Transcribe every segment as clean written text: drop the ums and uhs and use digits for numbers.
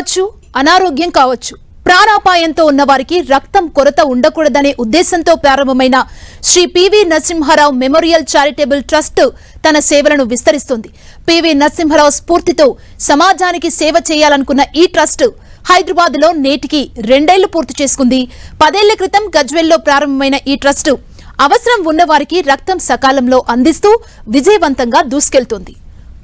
కావచ్చు, అనారోగ్యం కావచ్చు, ప్రాణాపాయంతో ఉన్న వారికి రక్తం కొరత ఉండకూడదనే ఉద్దేశంతో ప్రారంభమైన Shri PV Narasimha Rao memorial charitable trust తన సేవలను విస్తరిస్తుంది. పివి నరసింహారావు స్ఫూర్తితో సమాజానికి సేవ చేయాలనుకున్న ఈ ట్రస్ట్ హైదరాబాద్ లో నేటికి 2 ఏళ్లు పూర్తి చేసుకుంది. 10 ఏళ్ల క్రితం గజ్వెల్లో ప్రారంభమైన ఈ ట్రస్ట్ అవసరం ఉన్న వారికి రక్తం సకాలంలో అందిస్తూ విజయవంతంగా దూసుకెళ్తుంది.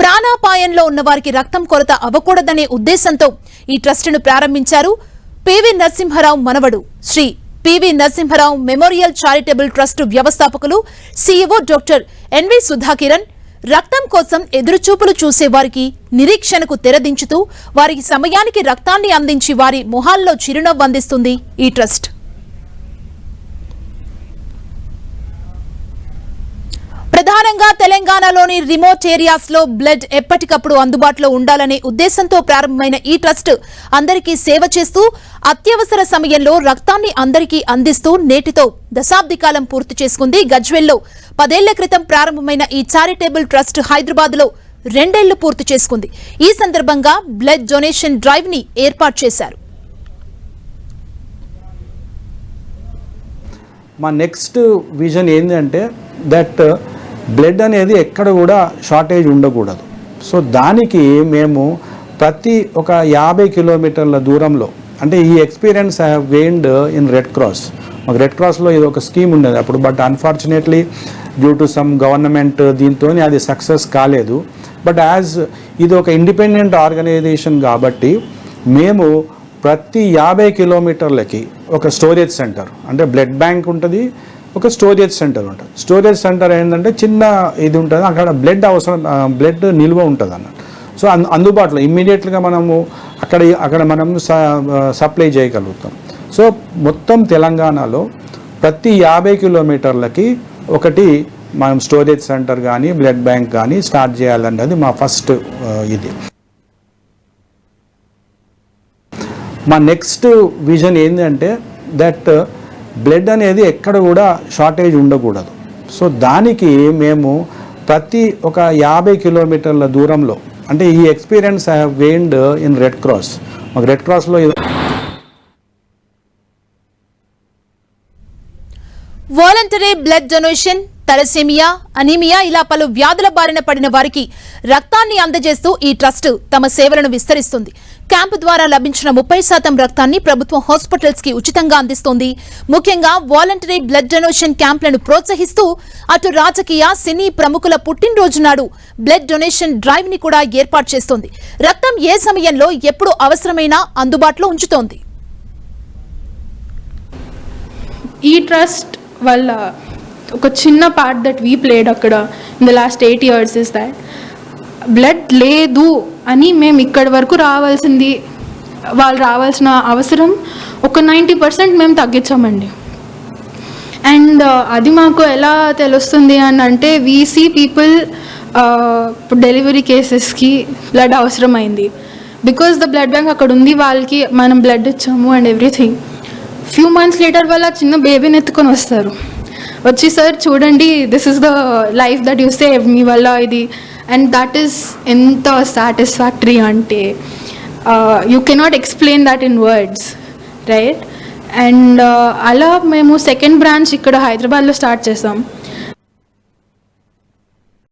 ప్రాణాపాయంలో ఉన్న వారికి రక్తం కొరత అవ్వకూడదనే ఉద్దేశంతో ఈ ట్రస్టును ప్రారంభించారు పివి నరసింహారావు మనవడు Shri PV Narasimha Rao memorial charitable trust వ్యవస్థాపకులు సీఈఓ డాక్టర్ ఎన్వి సుధాకిరణ్. రక్తం కోసం ఎదురుచూపులు చూసే వారికి నిరీక్షణకు తెరదించుతూ వారికి సమయానికి రక్తాన్ని అందించి వారి మొహాల్లో చిరునవ్వు అందిస్తుంది ఈ ట్రస్ట్. ప్రధానంగా తెలంగాణలోని రిమోట్ ఏరియాస్ లో బ్లడ్ ఎప్పటికప్పుడు అందుబాటులో ఉండాలనే ఉద్దేశంతో ప్రారంభమైన ఈ ట్రస్ట్ అందరికీ సేవ చేస్తూ అత్యవసర సమయంలో రక్తాన్ని అందరికీ అందిస్తూ నేటితో దశాబ్ది కాలం పూర్తి చేసుకుంది. గజ్వెల్లో 10 ఏళ్ల క్రితం ప్రారంభమైన ఈ చారిటబుల్ ట్రస్ట్ హైదరాబాద్ లో 2 ఏళ్లు పూర్తి చేసుకుంది. ఈ సందర్భంగా బ్లడ్ డొనేషన్ డ్రైవ్ ని ఏర్పాటు చేశారు. మా నెక్స్ట్ విజన్ ఏంటంటే దట్ బ్లడ్ అనేది ఎక్కడ కూడా షార్టేజ్ ఉండకూడదు. సో దానికి మేము ప్రతి ఒక 50 కిలోమీటర్ల దూరంలో, అంటే ఈ experience I have gained in red cross. మాకు రెడ్ క్రాస్లో ఇది ఒక స్కీమ్ ఉండేది అప్పుడు, but unfortunately due to some government దీంతో అది సక్సెస్ కాలేదు. బట్ యాజ్ ఇది ఒక ఇండిపెండెంట్ ఆర్గనైజేషన్ కాబట్టి మేము ప్రతి 50 కిలోమీటర్లకి ఒక స్టోరేజ్ సెంటర్, అంటే బ్లడ్ బ్యాంక్ ఉంటుంది, ఒక స్టోరేజ్ సెంటర్ ఉంటుంది. స్టోరేజ్ సెంటర్ ఏంటంటే చిన్న ఇది ఉంటుంది, అక్కడ బ్లడ్ నిల్వ ఉంటుంది అన్నట్టు. సో అందుబాటులో ఇమ్మీడియట్గా మనము అక్కడ మనం సప్లై చేయగలుగుతాం. సో మొత్తం తెలంగాణలో ప్రతి 50 కిలోమీటర్లకి ఒకటి మనం స్టోరేజ్ సెంటర్ కానీ బ్లడ్ బ్యాంక్ కానీ స్టార్ట్ చేయాలన్నది మా ఫస్ట్ ఇది. మా నెక్స్ట్ విజన్ ఏంటంటే దట్ బ్లడ్ అనేది ఎక్కడ కూడా షార్టేజ్ ఉండకూడదు. సో దానికి మేము ప్రతి ఒక 50 కిలోమీటర్ల దూరంలో, అంటే ఈ experience I have gained in red cross. మాకు రెడ్ క్రాస్లో voluntary blood donation, thalassaemia, anaemia ఇలా పలు వ్యాధుల బారిన పడిన వారికి రక్తాన్ని అందజేస్తూ ఈ ట్రస్ట్ తమ సేవలను విస్తరిస్తుంది. క్యాంపు ద్వారా లభించిన 30% రక్తాన్ని ప్రభుత్వం హాస్పిటల్స్ కి ఉచితంగా అందిస్తోంది. ముఖ్యంగా వాలంటరీ బ్లడ్ డొనేషన్ క్యాంపులను ప్రోత్సహిస్తూ అటు రాజకీయ, సినీ ప్రముఖుల పుట్టినరోజు నాడు బ్లడ్ డొనేషన్ డ్రైవ్ ని కూడా ఏర్పాటు చేస్తోంది. రక్తం ఏ సమయంలో ఎప్పుడు అవసరమైనా అందుబాటులో ఉంచుతోంది. ఈ ట్రస్ట్ వల్ల ఒక చిన్న పార్ట్ దట్ వీ ప్లేడ్ అక్కడ in the last 8 years is that blood లేదు అని మేము ఇక్కడి వరకు వాళ్ళు రావాల్సిన అవసరం ఒక 90% మేము తగ్గించామండి. అండ్ అది మాకు ఎలా తెలుస్తుంది అని అంటే, వీ సీ పీపుల్ డెలివరీ కేసెస్కి బ్లడ్ అవసరమైంది, బికాస్ ద బ్లడ్ బ్యాంక్ అక్కడ ఉంది, వాళ్ళకి మనం బ్లడ్ ఇచ్చాము and everything. Few months later వాళ్ళ చిన్న బేబీని ఎత్తుకొని వస్తారు, వచ్చి సార్ చూడండి this is the life that you save, మీ వల్ల ఇది. అండ్ దట్ ఈస్ ఎంత సాటిస్ఫాక్టరీ అంటే you cannot explain that in words, right? And అలా మేము సెకండ్ బ్రాంచ్ ఇక్కడ హైదరాబాద్లో స్టార్ట్ చేసాం.